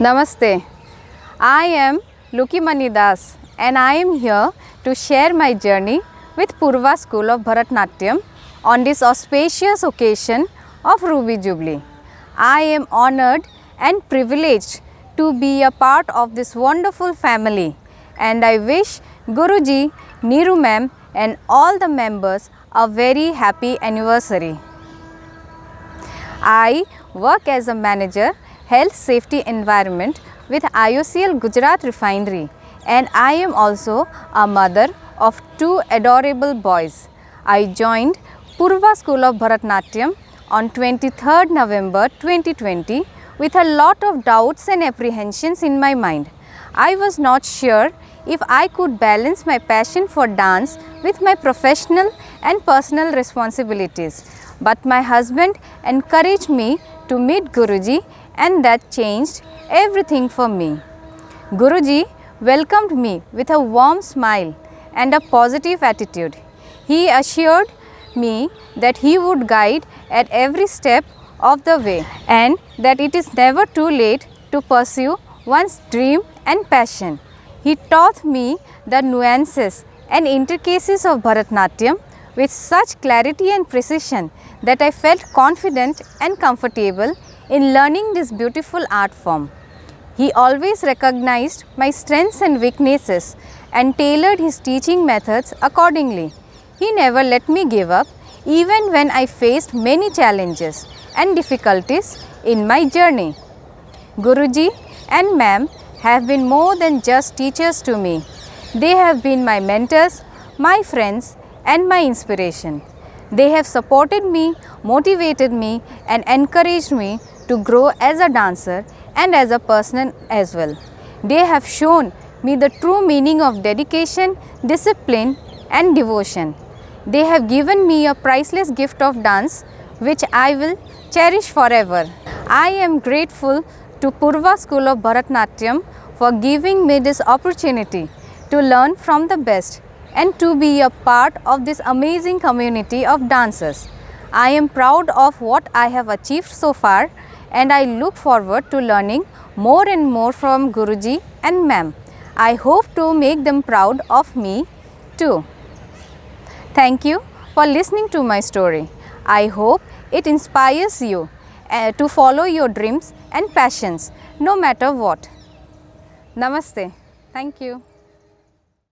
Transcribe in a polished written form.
Namaste. I am Luki Das and I am here to share my journey with Purva School of Bharatanatyam on this auspicious occasion of Ruby Jubilee. I am honored and privileged to be a part of this wonderful family, and I wish Guruji, Neeru ma'am and all the members a very happy anniversary. I work as a manager Health Safety Environment with IOCL Gujarat Refinery, and I am also a mother of 2 adorable boys. I joined Purva School of Bharatanatyam on 23rd November 2020 with a lot of doubts and apprehensions in my mind. I was not sure if I could balance my passion for dance with my professional and personal responsibilities, but my husband encouraged me to meet Guruji, and that changed everything for me. Guruji welcomed me with a warm smile and a positive attitude. He assured me that he would guide at every step of the way and that it is never too late to pursue one's dream and passion. He taught me the nuances and intricacies of Bharatanatyam with such clarity and precision that I felt confident and comfortable in learning this beautiful art form. He always recognized my strengths and weaknesses and tailored his teaching methods accordingly. He never let me give up even when I faced many challenges and difficulties in my journey. Guruji and ma'am have been more than just teachers to me. They have been my mentors, my friends and my inspiration. They have supported me, motivated me and encouraged me to grow as a dancer and as a person as well. They have shown me the true meaning of dedication, discipline and devotion. They have given me a priceless gift of dance which I will cherish forever. I am grateful to Purva School of Bharatanatyam for giving me this opportunity to learn from the best and to be a part of this amazing community of dancers. I am proud of what I have achieved so far, and I look forward to learning more and more from Guruji and ma'am. I hope to make them proud of me too. Thank you for listening to my story. I hope it inspires you to follow your dreams and passions no matter what. Namaste. Thank you.